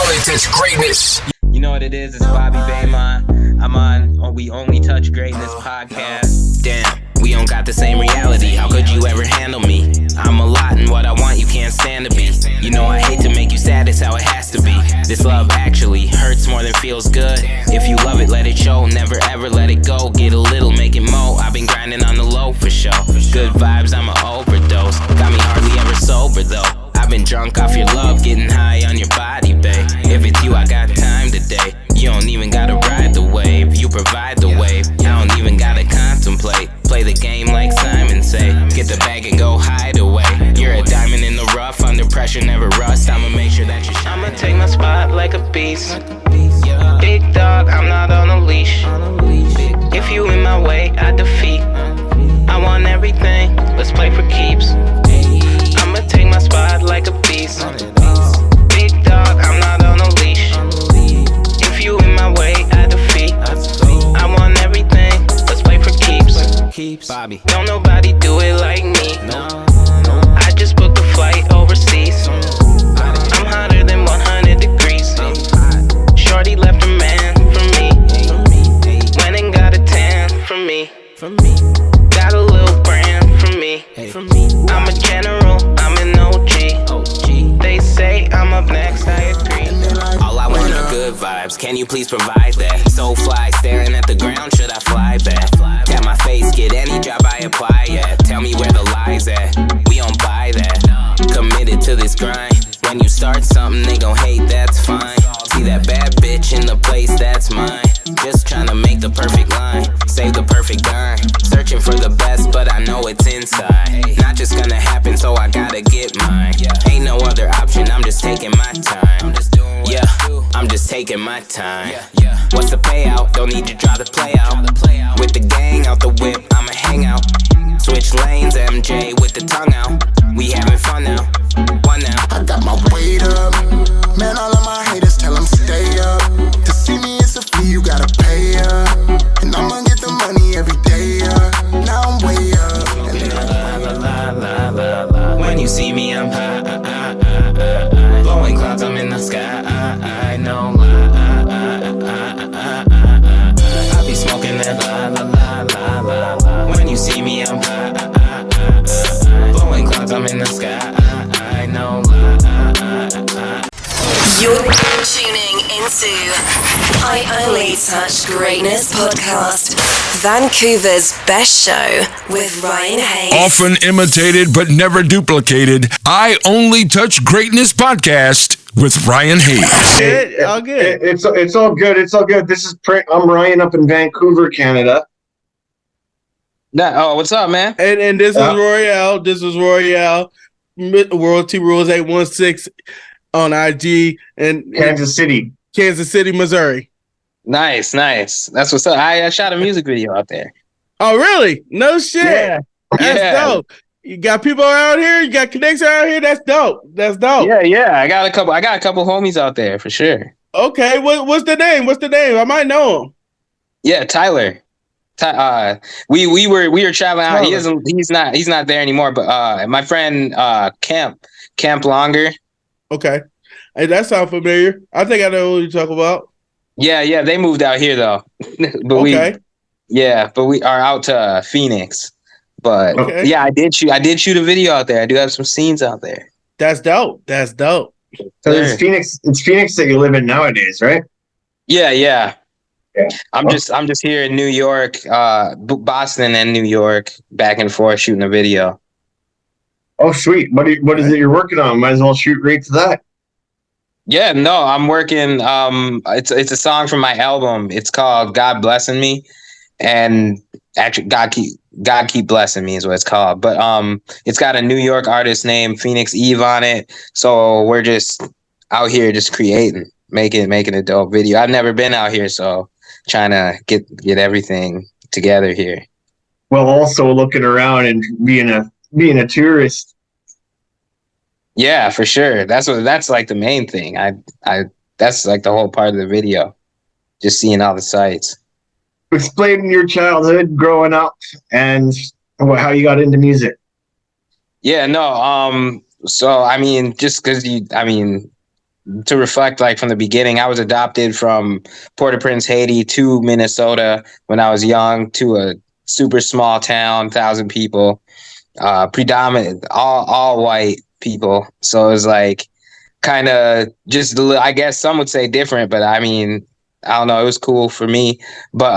only touch greatness. You know what it is? It's Bobby Baymont. I'm on We Only Touch Greatness podcast. Damn, we don't got the same reality. How could you ever handle me? I'm a lot in what I want, you can't stand to be. You know I hate to make you sad, it's how it has to be. This love actually hurts more than feels good. If you love it, let it show, never ever let it go. Get a little, make it more. I've been grinding on the low for sure. Good vibes, I'm an overdose. Got me hardly ever sober though. I've been drunk off your love, getting high on your body, babe. If it's you, I got time today. You don't even gotta ride the wave, you provide the wave. I don't even gotta contemplate. Play the game like Simon say. Get the bag and go hide away. You're a diamond in the rough, under pressure never rust. I'ma make sure that you shine. I'ma take my spot like a beast. Big dog, I'm not on a leash. If you in my way, I defeat. I want everything, let's play for keeps. I'ma take my spot like a beast. Big dog, I'm not on a leash. If you in my way, I defeat. I want everything, let's play for keeps. Bobby, don't nobody do it like me. I just booked a flight overseas. I'm hotter than 100 degrees. Shorty left her man for me. Went and got a tan for me. Got a little brand for me. I'm a general, I'm an OG. They say I'm up next, I agree. All I want are good vibes, can you please provide that? So fly, staring at the ground, should I fly back? Tap my face, get any job I apply at. Tell me where the lies at, we don't buy that. Committed to this grind. When you start something, they gon' hate, that's fine. See that bad bitch in the place, that's mine. Just tryna make the perfect line, save the perfect dime. Searching for the best, but I know it's inside. Not just gonna happen, so I gotta get mine. Ain't no other option, I'm just taking my time. Yeah, I'm just taking my time. What's the payout? Don't need to draw the play out. With the gang out the whip, I'ma hang out. Switch lanes, MJ with the tongue out. We having fun now, one now. I got my weight up. Man, all of my haters tell them stay up. To see me, it's a fee, you gotta pay up. And I'ma get the money every day up. Now I'm way up. When you see me, I'm high. Blowing clouds, I'm in the sky. I know. I be smoking that la. When you see me, I'm high. Blowing clouds, I'm in the sky. I know. You're tuning into I Only Touch Greatness podcast, Vancouver's best show with Ryan Hayes. Often imitated but never duplicated. I Only Touch Greatness podcast with Ryan Hayes. All good. It's all good. It's all good. This is I'm Ryan up in Vancouver, Canada. What's up, man? And this is Royale. This is Royale. World T Rules 816 on IG and Kansas City, Missouri. Nice. That's what's up. I shot a music video out there. Oh, really? No shit. Yeah. That's dope. You got people around here. You got connections around here. That's dope. Yeah. I got a couple homies out there for sure. Okay. What's the name? I might know him. Yeah, Tyler. We were traveling out. He's not there anymore. But my friend Camp Longer. Okay. Hey, that sounds familiar. I think I know what you're talking about. Yeah. They moved out here though. But we are out to Phoenix. But yeah, I did shoot a video out there. I do have some scenes out there. That's dope. So it's Phoenix that you live in nowadays, right? Yeah. I'm just here in New York, Boston and New York, back and forth shooting a video. Oh, sweet. What is it you're working on? Might as well shoot right to that. Yeah, no, I'm working. It's a song from my album. It's called "God Blessing Me," and actually, God keep blessing me is what it's called. But it's got a New York artist named Phoenix Eve on it. So we're just out here, just creating, making a dope video. I've never been out here, so trying to get everything together here. Well, also looking around and being a tourist. Yeah, for sure. That's like the main thing. That's like the whole part of the video. Just seeing all the sights. Explain your childhood growing up and how you got into music. Yeah, no. So I mean, just because to reflect, like, from the beginning, I was adopted from Port-au-Prince, Haiti to Minnesota when I was young, to a super small town, 1,000 people, predominant, all white people. So it was like kind of just, I guess some would say different, but I mean, I don't know, it was cool for me. But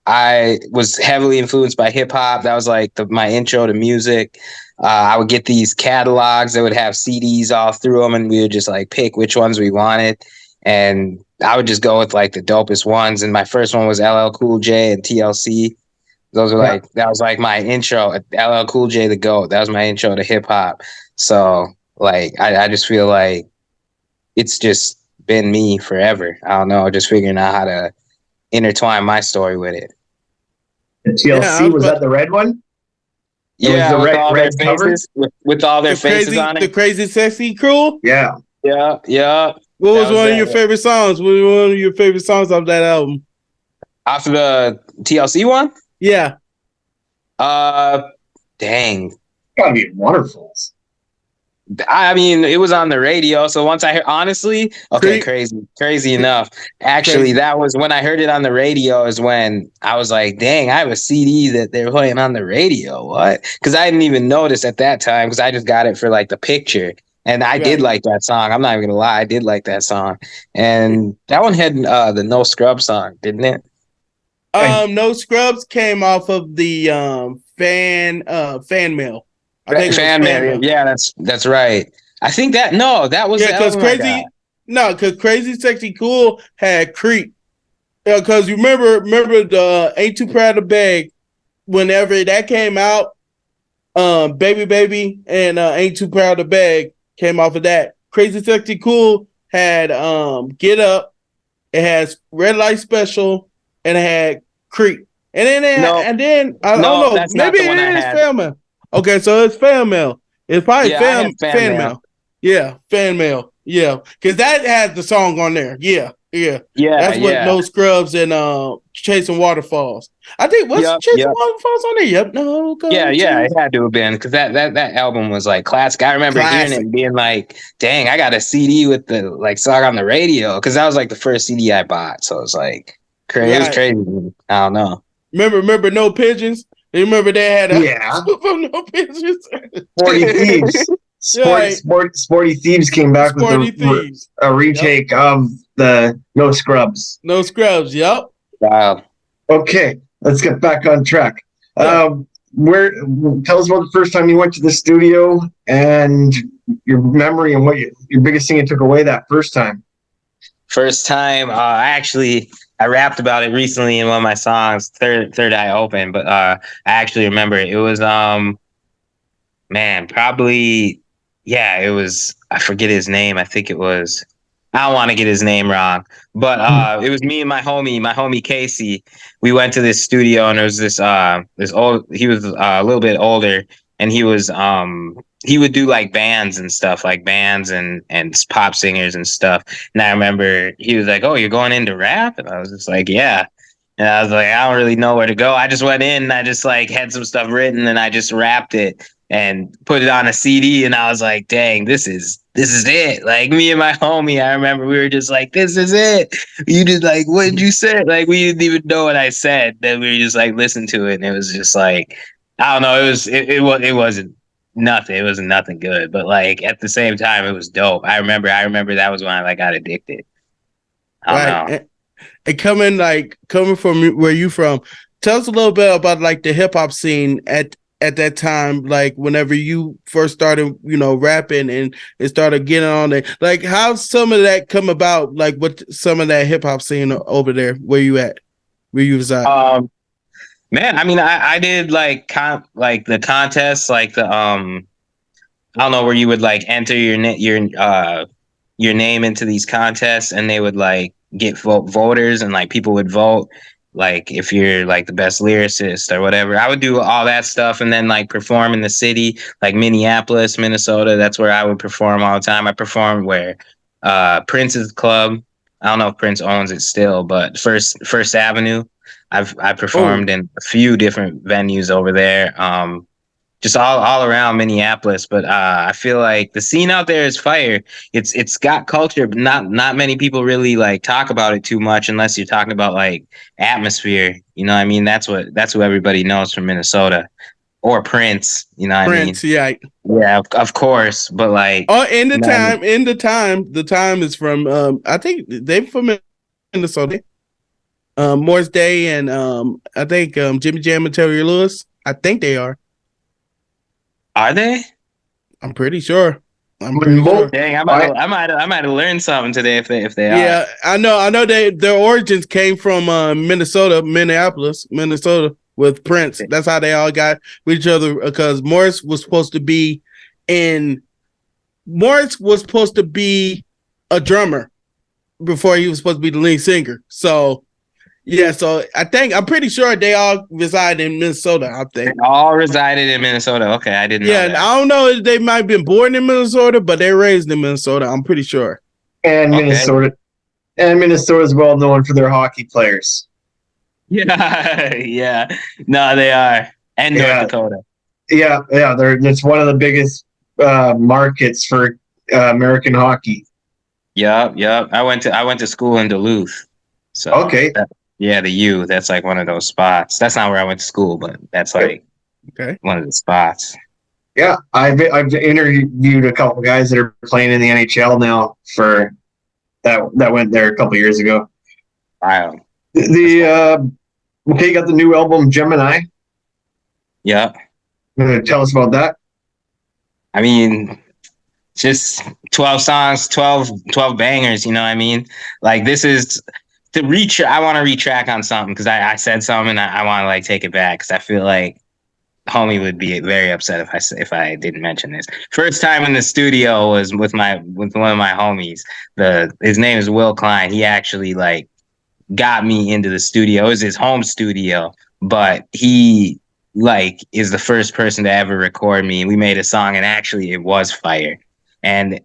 I was heavily influenced by hip hop. That was like my intro to music. I would get these catalogs that would have CDs all through them, and we would just like pick which ones we wanted. And I would just go with like the dopest ones. And my first one was LL Cool J and TLC. Those were like, that was like my intro. LL Cool J, the GOAT. That was my intro to hip hop. So like, I just feel like it's just been me forever. I don't know, just figuring out how to intertwine my story with it. The TLC, was that the red one? Yeah, with all red their cover? faces, with all their faces on The it. Crazy Sexy Crew? Yeah. Yeah. What was one of your favorite songs? What was one of your favorite songs off that album? After the TLC one? Yeah. Dang. Gotta be Waterfalls. I mean, it was on the radio. So once I heard, honestly, okay, crazy enough. Actually, that was when I heard it on the radio, is when I was like, dang, I have a CD that they're playing on the radio. What? Because I didn't even notice at that time, because I just got it for like the picture. And I did like that song. I'm not even gonna lie, I did like that song. And that one had the No Scrub song, didn't it? No Scrubs came off of the fan mail. I think Fan mail. Yeah, that's right. I think that was because Crazy Sexy Cool had Creep. Because you remember the Ain't Too Proud to Beg. Whenever that came out, Baby and Ain't Too Proud to Beg came off of that. Crazy Sexy Cool had Get Up. It has Red Light Special, and it had Creep. And then I don't know, maybe it is Fan Mail. Okay, so it's Fan Mail. It's probably fan mail. Yeah, Fan Mail. Yeah, because that has the song on there. Yeah. That's what No Scrubs and Chasing Waterfalls. I think Chasing Waterfalls on there. Yep. No. It had to have been, because that album was like classic. I remember hearing it and being like, "Dang, I got a CD with the like song on the radio," because that was like the first CD I bought. So it was like crazy. It was crazy. I don't know. Remember No Pigeons? You remember they had No Pigeons. Sporty Thieves. Sporty Thieves came back with a retake of the No Scrubs. No Scrubs, yep. Wow. Okay, let's get back on track. Tell us about the first time you went to the studio and your memory and what your biggest thing you took away that first time. First time, I rapped about it recently in one of my songs, Third Eye Open, but I actually remember it. It was it was, I forget his name. I think it was, I don't want to get his name wrong, but it was me and my homie Casey. We went to this studio, and there was this old, he was a little bit older, and he was he would do like bands and stuff, like bands and pop singers and stuff. And I remember he was like, "Oh, you're going into rap?" And I was just like, "Yeah." And I was like, I don't really know where to go. I just went in and I just like had some stuff written, and I just rapped it and put it on a CD. And I was like, dang, this is it. Like, me and my homie, I remember we were just like, this is it. You just like, what did you say? Like, we didn't even know what I said. Then we were just like, listen to it. And it was just like, I don't know. It wasn't nothing. It wasn't nothing good. But like at the same time, it was dope. I remember that was when I like got addicted. I don't know. And coming from where you from, tell us a little bit about like the hip hop scene at that time, like whenever you first started, rapping and it started getting on there. Like, how some of that come about? Like, what some of that hip hop scene over there? Where you at? Where you reside? Man, I mean, I did like the contests, like the I don't know, where you would like enter your name into these contests, and they would like get voters, and like people would vote, like if you're like the best lyricist or whatever. I would do all that stuff, and then like perform in the city, like Minneapolis, Minnesota. That's where I would perform all the time. I performed where Prince's club. I don't know if Prince owns it still, but First Avenue. I performed in a few different venues over there. just all around Minneapolis. But I feel like the scene out there is fire. It's got culture, but not many people really like talk about it too much unless you're talking about like atmosphere. You know what I mean? That's who everybody knows from Minnesota. Or Prince, you know what I mean? Prince, yeah. Yeah, of course. But like Oh, in the you know what I mean? time, the time is from I think they from Minnesota. Morris Day and I think Jimmy Jam and Terry Lewis. I think they are. Are they? I'm pretty sure. Dang, I might have learned something today if they are. Yeah, I know their origins came from Minneapolis, Minnesota with Prince. That's how they all got with each other because Morris was supposed to be a drummer before he was supposed to be the lead singer. So yeah, so I'm pretty sure they all reside in Minnesota. I think they all resided in Minnesota. Okay, I didn't know that. I don't know if they might have been born in Minnesota, but they're raised in Minnesota. I'm pretty sure. And Minnesota is well known for their hockey players. Yeah, yeah. No, they are. And North Dakota. Yeah. It's one of the biggest markets for American hockey. Yep. I went to school in Duluth. So okay. The U. That's like one of those spots. That's not where I went to school, but that's like one of the spots. Yeah, I've interviewed a couple guys that are playing in the NHL now for that went there a couple years ago. Wow. You got the new album Gemini. Yeah. Tell us about that. I mean, just 12 songs, 12 bangers, you know what I mean? Like this is to I want to retrack on something because I said something and I want to like take it back because I feel like homie would be very upset if I didn't mention this. First time in the studio was with one of my homies. His name is Will Klein. He actually like got me into the studio. It was his home studio, but he like is the first person to ever record me. We made a song and actually it was fire. And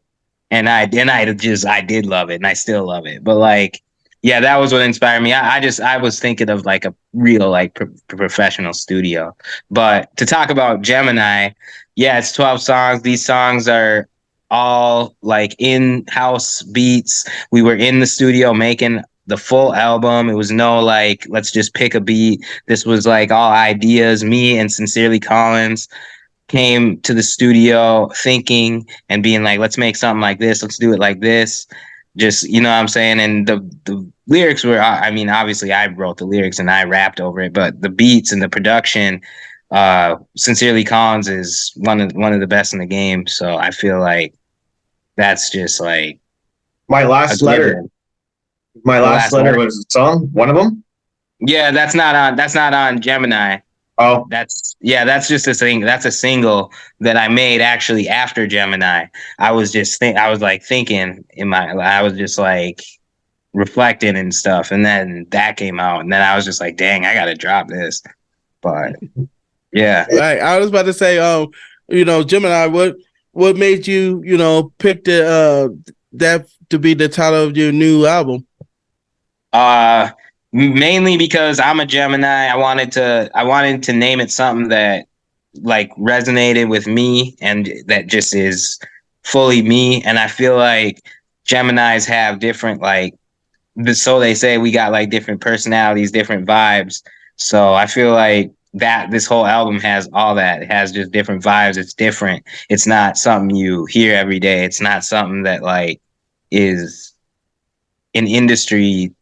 I did love it and I still love it. But like, yeah, that was what inspired me. I was thinking of like a real like professional studio. But to talk about Gemini, yeah, it's 12 songs. These songs are all like in-house beats. We were in the studio making the full album. It was no like, let's just pick a beat. This was like all ideas. Me and Sincerely Collins came to the studio thinking and being like, let's make something like this. Let's do it like this. Just, you know what I'm saying? And the lyrics were, I mean, obviously I wrote the lyrics and I rapped over it, but the beats and the production, Sincerely Collins is one of the best in the game. So I feel like that's just like My Last Letter. My last letter was a song, one of them. Yeah, that's not on Gemini. Oh, that's just a thing. That's a single that I made actually after Gemini. I was just thinking I was just like reflecting and stuff, and then that came out, and then I was just like, dang, I gotta drop this. But yeah, right. I was about to say, Gemini, what made you, pick that to be the title of your new album? Mainly because I'm a Gemini. I wanted to name it something that like resonated with me and that just is fully me. And I feel like Geminis have different so they say we got like different personalities, different vibes. So I feel like that this whole album has all that. It has just different vibes. It's different. It's not something you hear every day. It's not something that like is an industry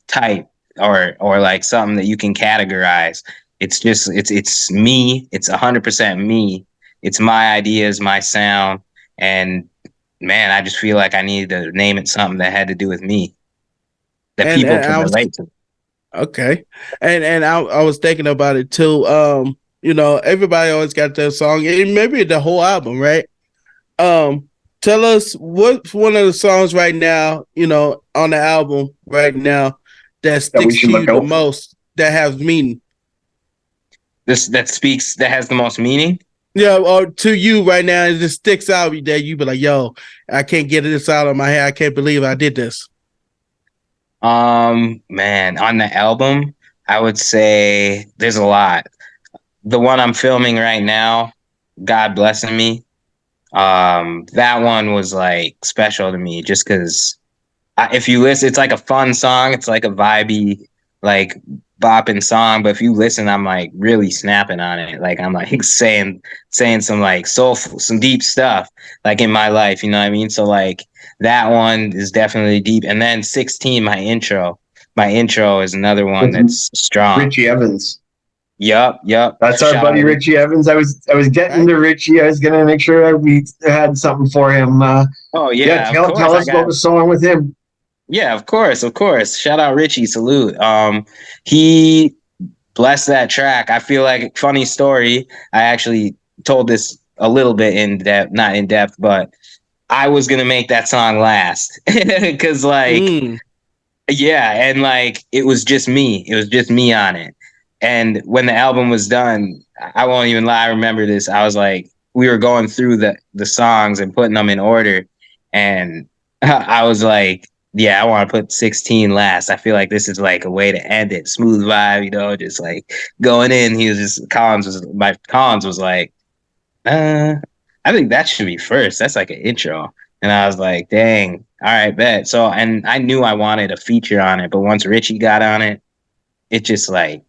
type or like something that you can categorize. It's just it's me. It's 100% me. It's my ideas, my sound, and man, I just feel like I needed to name it something that had to do with me that people can relate to. Okay, and I was thinking about it too. Everybody always got their song, and maybe the whole album, right? Tell us what's one of the songs right now, on the album right now that sticks to you the most, that has meaning. That has the most meaning? Yeah, or to you right now, it just sticks out that you be like, yo, I can't get this out of my head. I can't believe I did this. Man, on the album, I would say there's a lot. the one I'm filming right now, God Blessing Me. That one was like special to me just because if you listen, it's like a fun song. It's like a vibey, like bopping song. But if you listen, I'm like really snapping on it. Like I'm like saying some like soulful, some deep stuff like in my life. You know what I mean? So like that one is definitely deep. And then 16, my intro. My intro is another one that's strong. Richie Evans. Yup. That's our buddy Richie Evans. I was getting to Richie. I was gonna make sure we had something for him. Oh yeah, tell us about the song with him. Yeah, of course. Shout out Richie, salute. He blessed that track. I feel like, funny story, I actually told this a little bit in depth, not in depth, but I was gonna make that song last because yeah, and like it was just me. It was just me on it. And when the album was done, I won't even lie, I remember this. I was like, we were going through the songs and putting them in order. And I was like, yeah, I want to put 16 last. I feel like this is like a way to end it. Smooth vibe, you know, just like going in. Collins was like, I think that should be first. That's like an intro. And I was like, dang, all right, bet. So, and I knew I wanted a feature on it, but once Richie got on it, it just like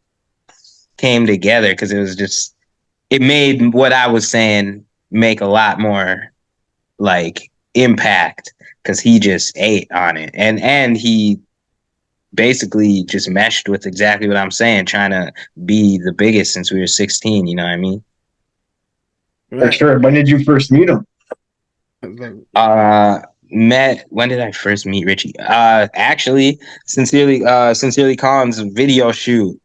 came together because it made what I was saying make a lot more like impact because he just ate on it. And he basically just meshed with exactly what I'm saying, trying to be the biggest since we were 16, you know what I mean? Right. For sure. When did you first meet him? When did I first meet Richie? Actually, Sincerely Collins video shoot.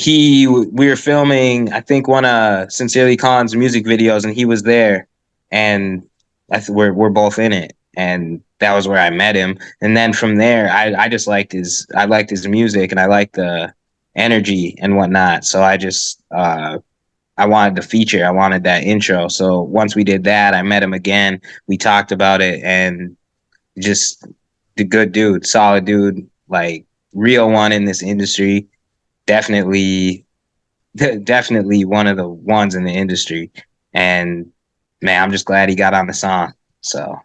We were filming, I think, one of Sincerely Collins' music videos, and he was there, and we're both in it, and that was where I met him. And then from there, I just liked his music, and I liked the energy and whatnot. So I wanted the feature. I wanted that intro. So once we did that, I met him again. We talked about it, and just the good dude, solid dude, like real one in this industry. Definitely one of the ones in the industry. And man, I'm just glad he got on the song. So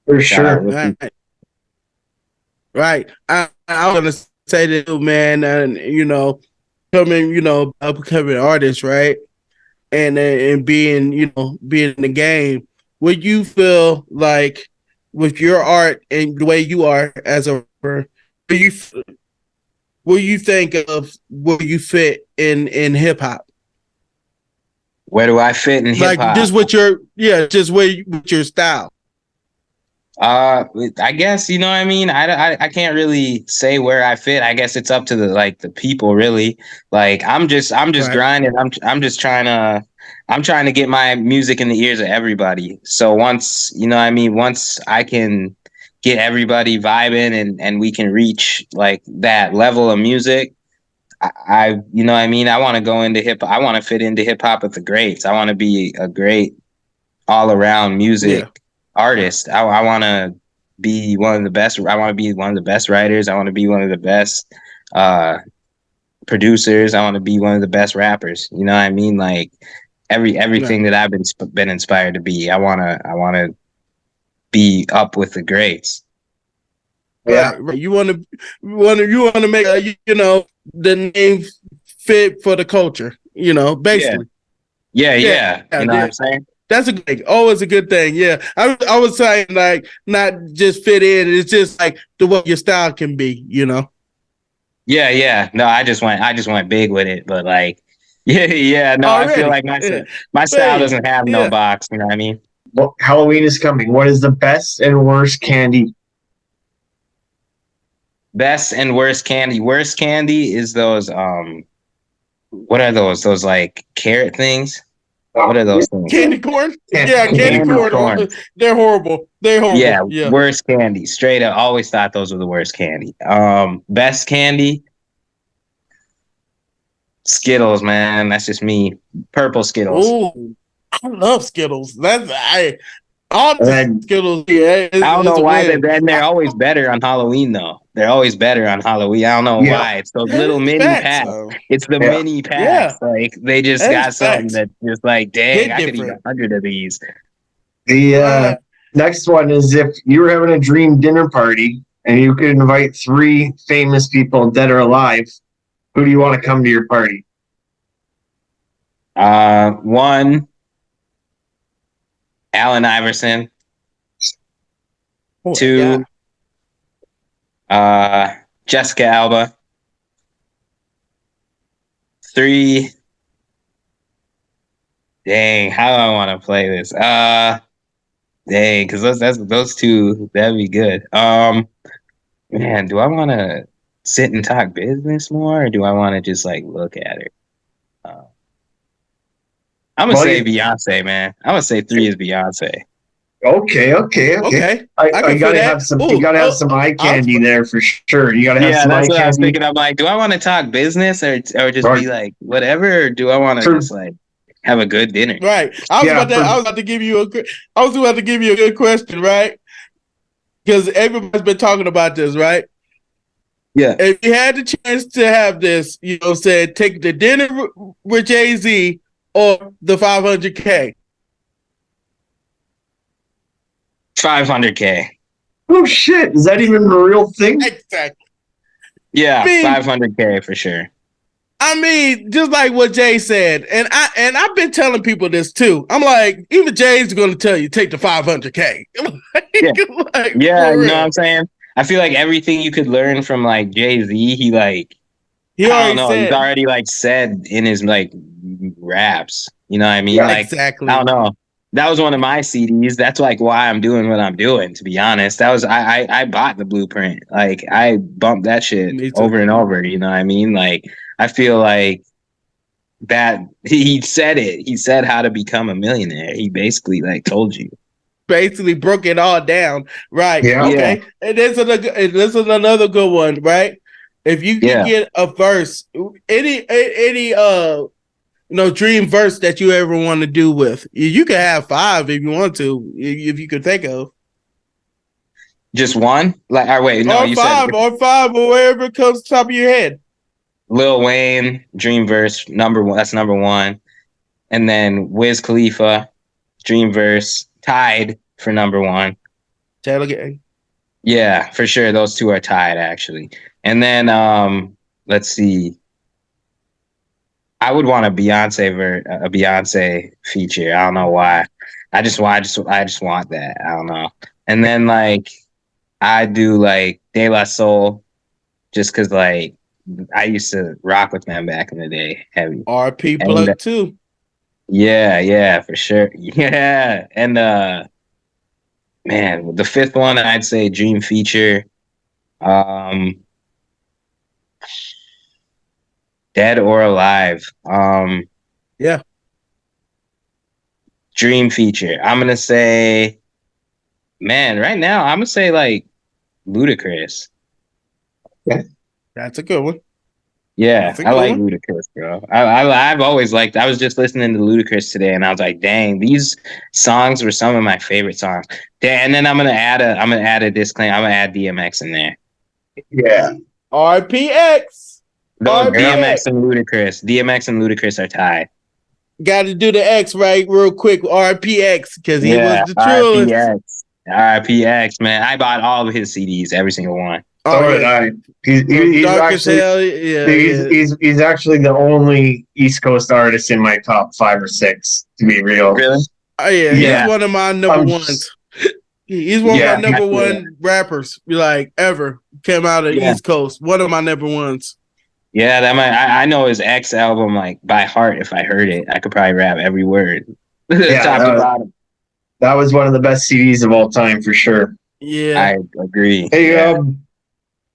for sure. Right. I want to say that, man, and becoming an artist, right? And being in the game, would you feel like with your art and the way you are as a rapper, will you think of where you fit in hip hop? Where do I fit in hip hop? Like just with your style. I guess, you know what I mean? I can't really say where I fit. I guess it's up to the people, really. Like I'm just right. Grinding. I'm just trying to get my music in the ears of everybody. So once, you know what I mean, once I can get everybody vibing and we can reach like that level of music, I you know what I mean, I want to go into hip hop. I want to fit into hip hop with the greats. I want to be a great all around music artist. I want to be one of the best. I want to be one of the best writers. I want to be one of the best producers. I want to be one of the best rappers. You know what I mean? Like everything that I've been inspired to be. I want to be up with the greats. Yeah, right. You want to make the name fit for the culture. Basically. Yeah. You know what I'm saying? That's always a good thing. Yeah, I was saying like not just fit in. It's just like the way your style can be. Yeah. No, I just went big with it, but like, yeah. No, already. I feel like my style doesn't have no box. You know what I mean? Well, Halloween is coming. What is the best and worst candy? Best and worst candy. Worst candy is those. What are those? Those like carrot things. What are those things? Candy corn? Yeah, candy corn. They're horrible. Yeah, worst candy. Straight up. Always thought those were the worst candy. Best candy? Skittles, man. That's just me. Purple Skittles. Ooh, I love Skittles. All the Skittles, yeah. I don't know why they're I- always better on Halloween though. They're always better on Halloween. I don't know why. It's those little That's mini facts, packs. though. It's the mini packs. Yeah, Like they just got that's something facts. that just like, dang, Hit I could eat different. 100 of these. The next one is if you were having a dream dinner party and you could invite 3 famous people, dead or alive, who do you want to come to your party? One, Allen Iverson. Oh, 2, Jessica Alba. 3, dang, how do I want to play this? Dang, because those 2, that'd be good. Man, do I want to sit and talk business more, or do I want to just like look at her? I'm gonna say Beyonce, man. I'm gonna say 3 is Beyonce. Okay. I gotta have some. You gotta have some eye candy there for sure. You gotta have some eye that's what candy. I was thinking. I'm like, do I want to talk business or just be like whatever, or do I want to just like have a good dinner? Right. I was about to give you a good question, right? Because everybody's been talking about this, right? Yeah. If you had the chance to have this, said take the dinner with Jay-Z or the 500K. 500K. Oh shit! Is that even a real thing? Exactly. Yeah, 500K for sure. I mean, just like what Jay said, and I've been telling people this too. I'm like, even Jay's going to tell you take the 500K. Yeah, you know what I'm saying. I feel like everything you could learn from like Jay-Z, he already like said in his like raps. You know what I mean? Yeah, like exactly. I don't know. That was one of my CDs. That's like why I'm doing what I'm doing, to be honest. That was I bought the Blueprint. Like I bumped that shit over and over, you know what I mean? Like I feel like that he said it. He said how to become a millionaire. He basically like told you. Basically broke it all down. Right. Yeah. Okay. And this is another good one, right? If you can get a verse, any dream verse that you ever want to do with, you can have 5 if you want to, if you could think of. Just one? Like, wait, no, you said or 5, or wherever it comes to the top of your head. Lil Wayne, dream verse, number 1. That's number 1. And then Wiz Khalifa, dream verse, tied for number 1. Taylor Gang. Yeah, for sure. Those 2 are tied, actually. And then, let's see. I would want a Beyonce feature. I don't know why. I just want that. I don't know. And then like I do like De La Soul, just because like I used to rock with them back in the day, heavy. RP Plug too. Yeah, for sure. Yeah, and man, the 5th one I'd say dream feature. Dead or alive. Yeah. Dream feature. I'm gonna say, man, right now I'm gonna say like Ludacris. Yeah. That's a good one. Yeah, I like Ludacris, bro. I've always liked. I was just listening to Ludacris today, and I was like, dang, these songs were some of my favorite songs. And then I'm gonna add a disclaimer. I'm gonna add DMX in there. Yeah. RPX. No, DMX and Ludacris are tied. Got to do the X right real quick. RPX, because he was the truest. RPX, man. I bought all of his CDs, every single one. So did I. He's actually he's actually the only East Coast artist in my top 5 or 6, to be real. Really? Oh yeah. He's one of my number ones. He's one of my number one rappers, like ever came out of the East Coast. One of my number ones. Yeah, I know his X album like by heart. If I heard it, I could probably rap every word. Top to bottom. That was one of the best CDs of all time for sure. Yeah, I agree. Hey,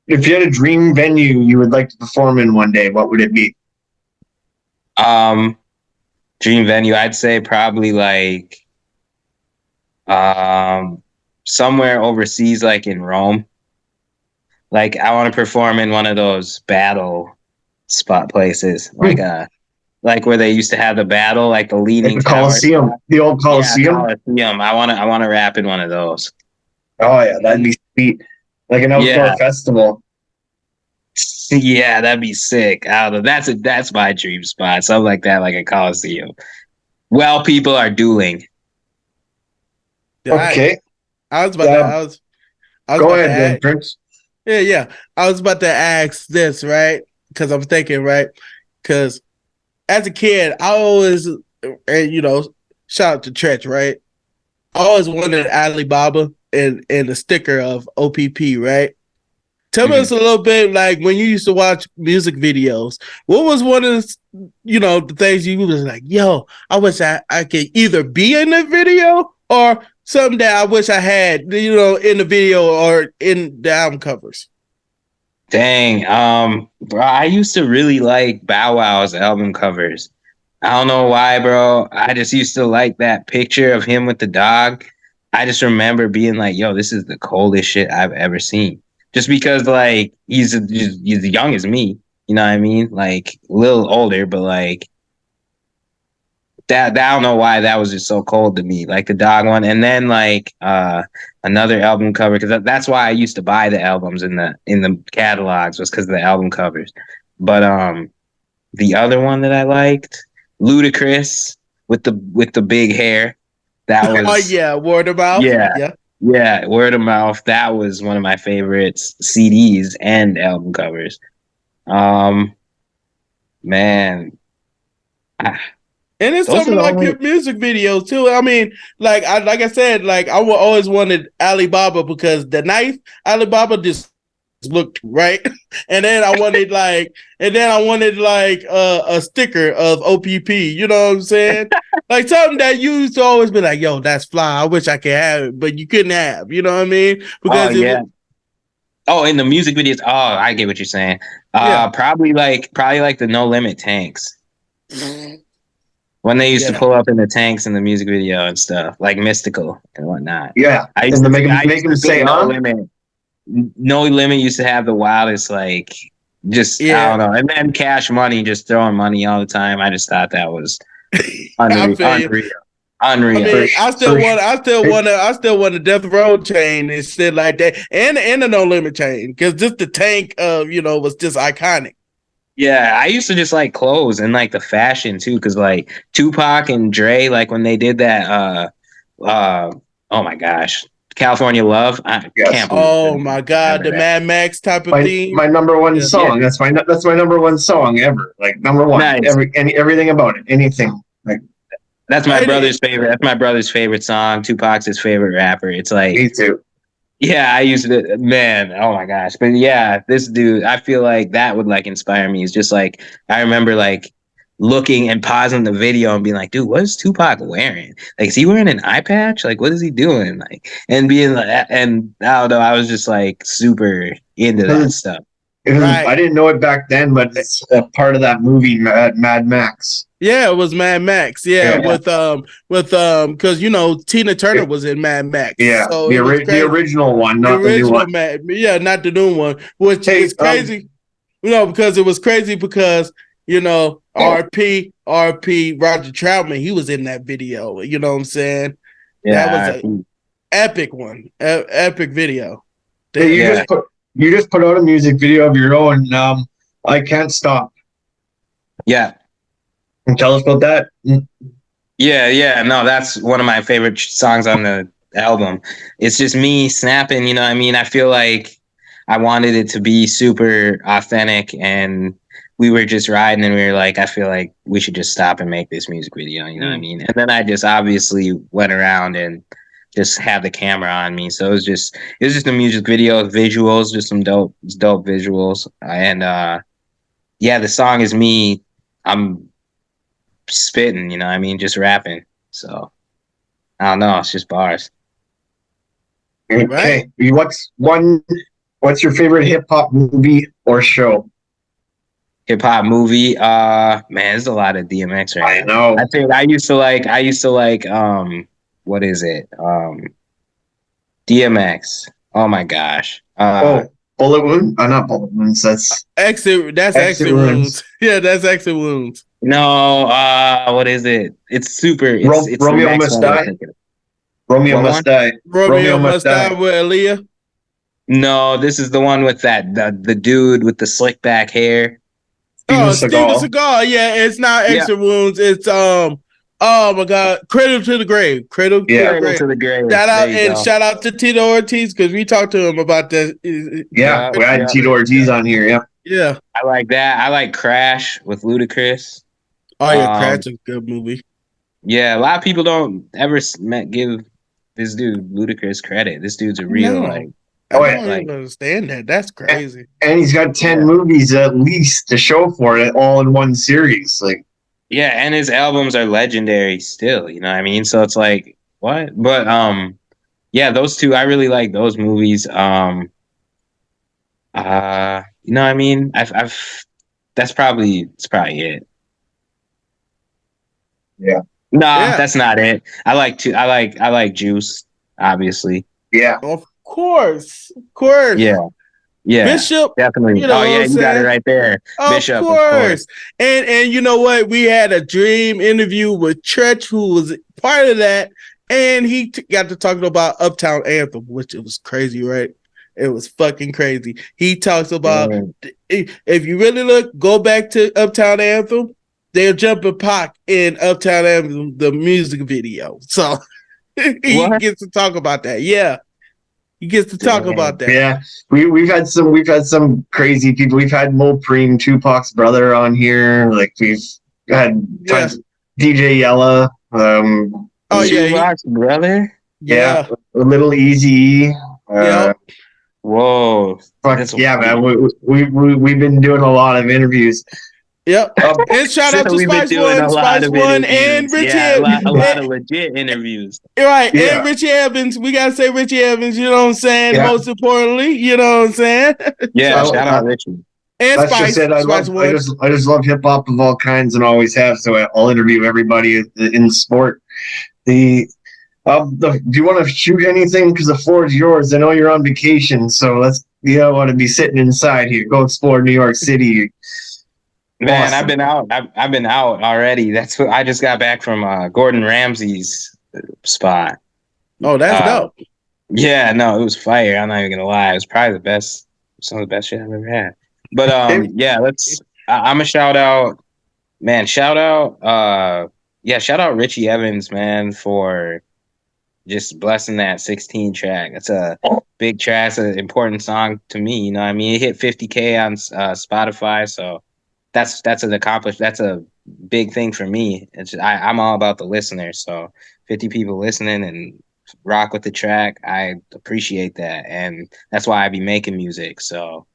if you had a dream venue you would like to perform in one day, what would it be? Dream venue, I'd say probably like somewhere overseas, like in Rome. Like I want to perform in one of those battle spot places, like like where they used to have the battle, like the Like leaning the tower. Coliseum, the old Coliseum. Yeah, Coliseum. I want to rap in one of those. Oh yeah, that'd be sweet. Like an outdoor Yeah. festival. Yeah, that'd be sick. I don't know. That's my dream spot. Something like that, like a Coliseum. Well, people are dueling. Okay. I was about to. I was Go about to ahead, then, ask. Prince. Yeah. I was about to ask this, right? Because I'm thinking, right? Because as a kid, I always, and shout out to Tretch, right? I always wanted Alibaba and the sticker of OPP, right? Tell me us a little bit, like when you used to watch music videos, what was one of the things you was like, yo, I wish I could either be in the video or something that I wish I had, in the video or in the album covers. Dang, bro, I used to really like Bow Wow's album covers. I don't know why, bro. I just used to like that picture of him with the dog. I just remember being like, yo, this is the coldest shit I've ever seen. Just because, like, he's young as me. You know what I mean? Like, a little older, but, like, that I don't know why that was just so cold to me. Like, the dog one. And then, like, another album cover, because that's why I used to buy the albums in the catalogs, was because of the album covers. But, the other one that I liked, Ludacris with the big hair. That was Oh yeah, word of mouth. Yeah, word of mouth. That was one of my favorites, CDs and album covers. Man, And it's those some are the like only. your music videos too. I mean, like I said, like I always wanted Alibaba because the knife Alibaba just looked right, and then I wanted like a sticker of OPP. You know what I'm saying? Like something that you used to always be like, "Yo, that's fly. I wish I could have it," but you couldn't have. You know what I mean? Oh Because yeah. Oh, in the music videos. Oh, I get what you're saying. Yeah. Probably like the No Limit tanks. When they used to Yeah. pull up in the tanks in the music video and stuff, like Mystical and whatnot. Yeah. I And used to to, make I used him to say, think No huh? Limit. No Limit used to have the wildest, like, just, I don't know. And then Cash Money, just throwing money all the time. I just thought that was I feel you. unreal. I mean, I still want a Death Row chain and shit like that, and a No Limit chain, because just the tank was just iconic. Yeah, I used to just like clothes and like the fashion too, because like Tupac and Dre, like when they did that, oh my gosh, California Love. I can't believe Oh my God, the Mad Max type of theme. My number one song. Yeah. That's my number one song ever. Like number one. Nice. Everything about it. Anything. Like that's my brother's favorite. That's my brother's favorite song. Tupac's his favorite rapper. It's like me too. Yeah, I used to, man. Oh my gosh. But yeah, this dude, I feel like that would like inspire me. It's just like, I remember like looking and pausing the video and being like, dude, what is Tupac wearing? Like, is he wearing an eye patch? Like, what is he doing? Like, and being like, and I don't know, I was just like super into that stuff. I didn't know it back then, but it's a part of that movie, Mad Max. Yeah, it was Mad Max. Yeah, with because Tina Turner was in Mad Max. Yeah, so the original one, not the new one. Not the new one, which is crazy. Because it was crazy because RP Roger Troutman, he was in that video. You know what I'm saying? Yeah, that was an epic one, epic video. Hey, you just put out a music video of your own. I Can't Stop. Yeah. Can you tell us about that? Yeah. No, that's one of my favorite songs on the album. It's just me snapping, you know what I mean? I feel like I wanted it to be super authentic, and we were just riding and we were like, I feel like we should just stop and make this music video, you know what I mean? And then I just obviously went around and just had the camera on me. So it was just a music video with visuals, just some dope visuals. And the song is me. I'm spitting, you know what I mean? Just rapping. So I don't know, it's just bars. Okay. Right. What's your favorite hip hop movie or show? Hip hop movie, man, there's a lot of DMX right now. I know. I think I used to like what is it? DMX. Oh my gosh. Bullet wound? Not bullet wounds. That's Exit. That's exit wounds. Yeah, that's exit wounds. No, what is it? It's super. It's the Romeo next Must one I'm Die. thinking of. Romeo What Must one? Die. Romeo Must Die with Aaliyah. No, this is the one with the dude with the slick back hair. Steven Seagal. Seagal. Yeah, it's not Yeah. exit wounds. It's Oh my God! Cradle to the grave. Cradle to the Cradle grave. to the grave. Shout out to Tito Ortiz because we talked to him about that. Yeah, we had Tito Ortiz on here. Yeah. Yeah. I like that. I like Crash with Ludacris. Oh yeah, Crash is a good movie. Yeah, a lot of people don't ever give this dude Ludacris credit. This dude's a real I don't even understand that. That's crazy. And he's got 10 movies at least to show for it, all in one series. Like, yeah, and his albums are legendary still. You know what I mean? So it's like what? But yeah, those two I really like those movies. You know what I mean? I've that's probably it. Yeah. Nah, that's not it. I like Juice, obviously. Yeah. Of course. Yeah. Bishop, definitely. You know you got it right there. Bishop, of course. And you know what? We had a dream interview with Tretch, who was part of that, and he got to talking about Uptown Anthem, which it was crazy, right? It was fucking crazy. He talks about if you really look, go back to Uptown Anthem. They're jumping Pac in Uptown Anthem, the music video. So he gets to talk about that. Yeah. He gets to talk about that. Yeah. We've had some crazy people. We've had Mo Preem, Tupac's brother, on here. Like we've had DJ Yella. Tupac's brother? Yeah. A little Easy. Whoa. Yeah, man. We've been doing a lot of interviews. Yep. And shout out to Spice One, and Richie Evans. A lot of legit interviews. Right. Yeah. And Richie Evans. We gotta say Richie Evans, you know what I'm saying? Yeah. Most importantly, you know what I'm saying? Yeah, shout out Richie. And Spice. I just love hip hop of all kinds and always have, so I'll interview everybody in the sport. Do you want to shoot anything? Because the floor is yours. I know you're on vacation, so you don't want to be sitting inside here. Go explore New York City. Man, awesome. I've been out already. That's what I just got back from Gordon Ramsay's spot. Oh, that's dope. Yeah, no, it was fire. I'm not even gonna lie. It was probably some of the best shit I've ever had. But yeah, I'm a shout out, man. Shout out Richie Evans, man, for just blessing that 16 track. That's a big track. It's an important song to me. You know what I mean? It hit 50K on Spotify, so that's an accomplishment. That's a big thing for me. It's I'm all about the listener. So 50 people listening and rock with the track, I appreciate that, and that's why I be making music. So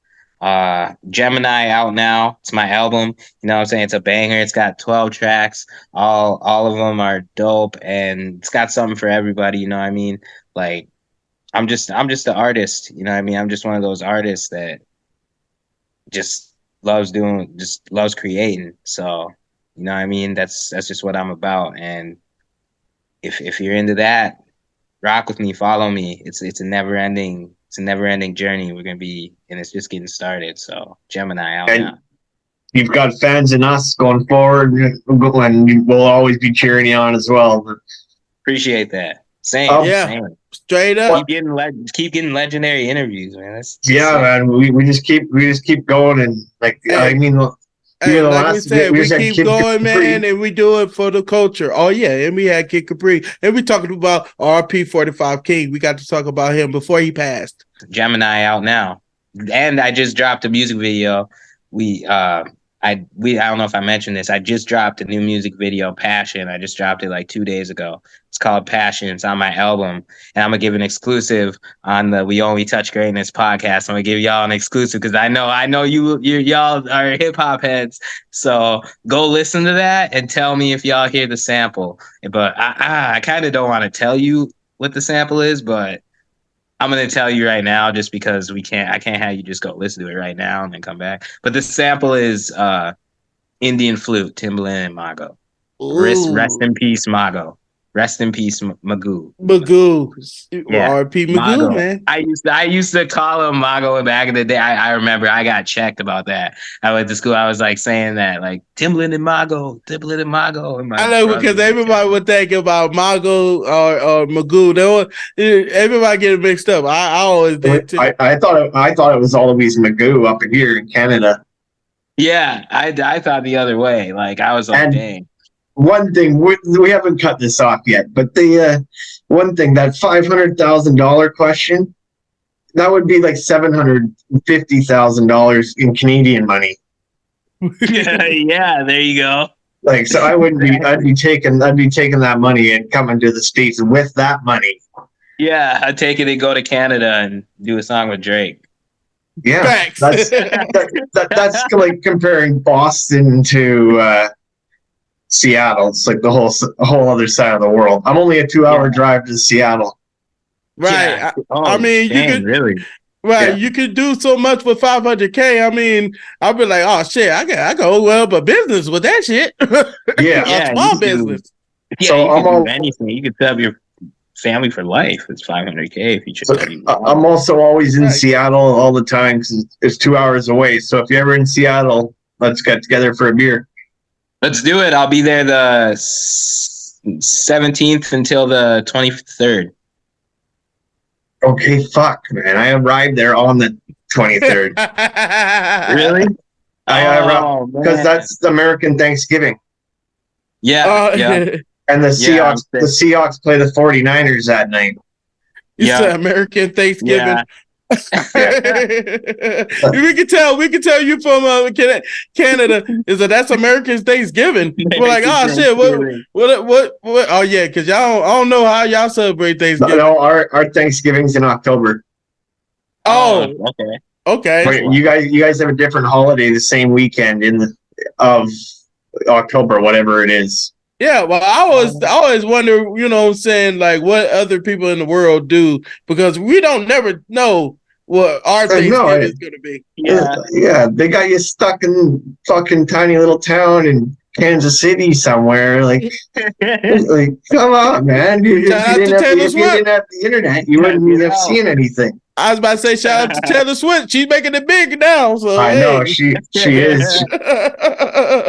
Gemini out now. It's my album. You know what I'm saying? It's a banger. It's got 12 tracks. All of them are dope, and it's got something for everybody. You know what I mean? Like I'm just an artist. You know what I mean? I'm just one of those artists that just loves creating. So, you know what I mean? That's just what I'm about. And if you're into that, rock with me, follow me. It's a never ending journey. We're gonna be, and it's just getting started. So Gemini out now. You've got fans in us going forward, and we'll always be cheering you on as well. Appreciate that. Same. Straight up. Keep getting legendary interviews, man. Man. We just keep going, and we keep going, man, and we do it for the culture. Oh yeah, and we had Kid Capri, and we talking about RP 45 King. We got to talk about him before he passed. Gemini out now, and I just dropped a music video. I don't know if I mentioned this. I just dropped a new music video, Passion. I just dropped it like 2 days ago. It's called Passion. It's on my album. And I'm going to give an exclusive on the We Only Touch Greatness podcast. I'm going to give y'all an exclusive because I know y'all are hip hop heads. So go listen to that and tell me if y'all hear the sample. But I kind of don't want to tell you what the sample is, but I'm going to tell you right now just because I can't have you just go listen to it right now and then come back. But the sample is Indian Flute, Timbaland and Mago. Rest in peace, Mago. Rest in peace, Magoo. Magoo. Yeah. R.P. Magoo, Mago. man. I used to call him Mago back in the day. I remember I got checked about that. I went to school. I was like saying that, like Timbaland and Mago, Timbaland and Mago. And I know because everybody would think about Mago or Magoo. Everybody get it mixed up. I always did too. I thought it was always Magoo up in here in Canada. Yeah, I thought the other way. Like I was like, dang. One thing we haven't cut this off yet, but the one thing, that $500,000 question, that would be like $750,000 in Canadian money. Yeah, there you go. Like, so I wouldn't be. I'd be taking that money and coming to the States with that money. Yeah, I'd take it and go to Canada and do a song with Drake. Yeah, that's like comparing Boston to Seattle. It's like the whole other side of the world. I'm only a 2-hour drive to Seattle. Right. Yeah. I mean, dang, you could really. Right, Yeah. you could do so much with $500K. I mean, I'll be like, oh shit, I can well a business with that shit. Yeah, A small business. Yeah, So you I'm can do anything. You could set up your family for life. It's $500K if you just. I'm also always in Seattle all the time because it's 2 hours away. So if you're ever in Seattle, let's get together for a beer. Let's do it. I'll be there the 17th until the 23rd. Okay, fuck, man. I arrived there on the 23rd. Really? Because that's American Thanksgiving. Yeah. Yeah. And the Seahawks play the 49ers that night. You said American Thanksgiving. Yeah. we can tell you from Canada is that's American Thanksgiving. We're like, oh shit, what? Oh yeah, because I don't know how y'all celebrate Thanksgiving. No, our Thanksgiving's in October. Oh, okay. Wait, you guys have a different holiday the same weekend of October, whatever it is. Yeah, well, I always wonder, you know what I'm saying, like what other people in the world do, because we don't never know what our Thanksgiving is going to be. Yeah, they got you stuck in fucking tiny little town in Kansas City somewhere. Like come on, man. If you didn't have the internet, you wouldn't have seen anything. I was about to say, shout out to Taylor Swift. She's making it big now. So I know she is.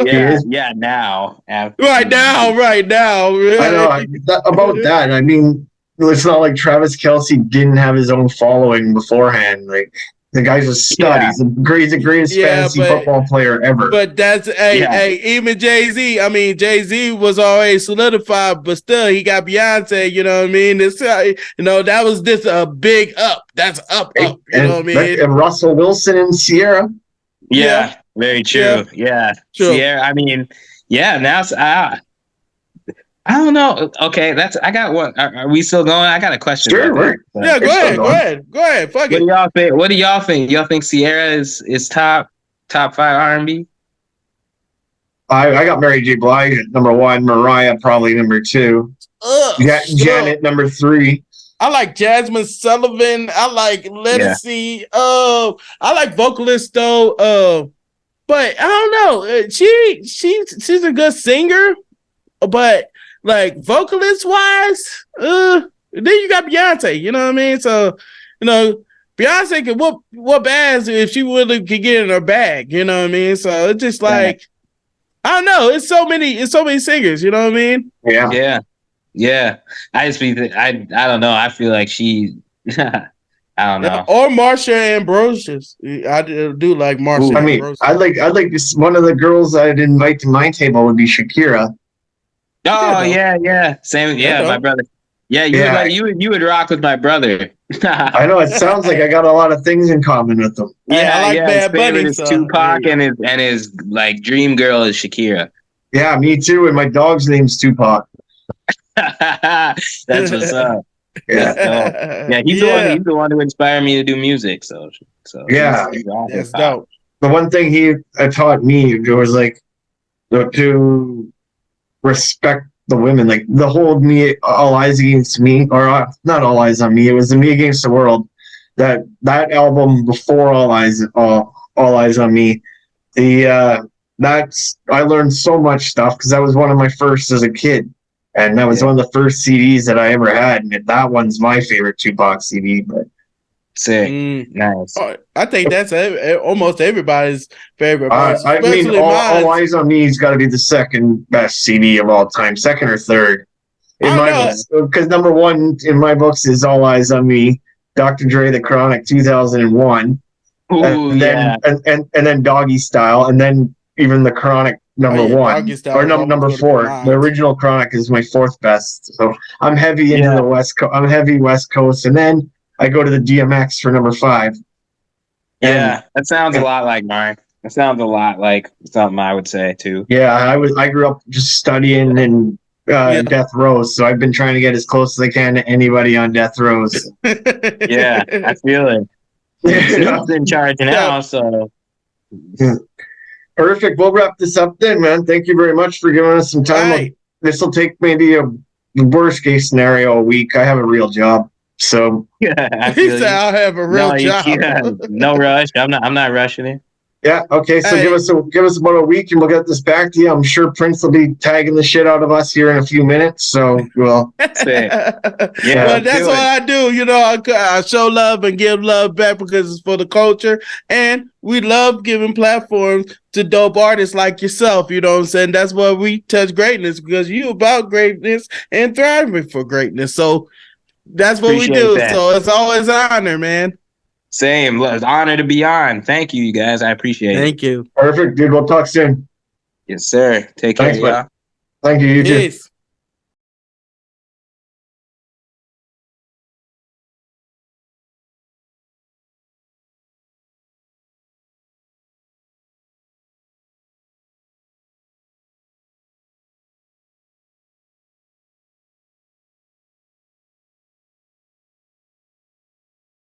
Yeah, now. Right now. I know about that. I mean, it's not like Travis Kelce didn't have his own following beforehand. Like the guy's a stud. He's the greatest fantasy football player ever. But that's even Jay-Z. I mean, Jay-Z was already solidified, but still he got Beyonce. You know what I mean? It's that was just a big up. That's up. You know what I mean? And Russell Wilson and Sierra. Yeah, very true. Yeah. Sierra. I mean, now I don't know. Okay, I got one. Are we still going? I got a question. Sure. Yeah, go ahead. Fuck it. What do y'all think? Y'all think Sierra is top 5 R&B? I got Mary J. Blige at number 1, Mariah probably number 2. Janet number 3. I like Jasmine Sullivan. I like Let's See. I like vocalist though. But I don't know. She's a good singer, but like vocalist wise, then you got Beyonce. You know what I mean? So Beyonce could whoop ass if she really could get in her bag. You know what I mean? So it's just like I don't know. It's so many singers. You know what I mean? Yeah. I don't know. I feel like she. I don't know. Or Marsha Ambrosius. I do like Marsha. I mean, Ambrosius. I'd like this. One of the girls I'd invite to my table would be Shakira. Oh yeah. Same. Yeah, my brother. Yeah, you would rock with my brother. I know it sounds like I got a lot of things in common with them. Yeah, I like Bad Bunny. His Tupac and his like dream girl is Shakira. Yeah, me too. And my dog's name's Tupac. That's what's up. Yeah, he's the one who inspired me to do music. So yeah, that's dope. The one thing he taught me was like to respect the women, like the whole me all eyes against me, or not all eyes on me. It was the Me Against the World. That album before All Eyes on Me. I learned so much stuff because that was one of my first as a kid. And that was one of the first CDs that I ever had. And that one's my favorite Tupac CD. But Sick. Nice. Oh, I think that's almost everybody's favorite verse, I mean, especially all mine. Eyes on Me's got to be the second best CD of all time, second or third. In my books, because number one in my books is All Eyes on Me, Dr. Dre, The Chronic, 2001. Ooh, and then and then Doggy Style, and then even The Chronic number one or number four. The original Chronic is my fourth best. So I'm heavy into the West Coast. I'm heavy West Coast, and then I go to the DMX for number 5. Yeah, that sounds a lot like mine. It sounds a lot like something I would say too. Yeah, I grew up just studying and death rows, so I've been trying to get as close as I can to anybody on death rows. Yeah, I feel it. Snoop's in charge now, so. Perfect. We'll wrap this up then, man. Thank you very much for giving us some time. Right. This will take maybe the worst case scenario a week. I have a real job, so yeah. He said I'll have a real job. No rush. I'm not rushing it. Yeah. Okay. So give us about a week, and we'll get this back to you. I'm sure Prince will be tagging the shit out of us here in a few minutes. So well, yeah. Well, that's what I do. You know, I show love and give love back because it's for the culture, and we love giving platforms to dope artists like yourself. You know what I'm saying? That's why we touch greatness, because you about greatness and thriving for greatness. So that's what we do. That. So it's always an honor, man. Same. It's an honor to be on. Thank you, guys. I appreciate it. Thank you. Perfect, dude. We'll talk soon. Yes, sir. Take care, y'all. Thank you. You too.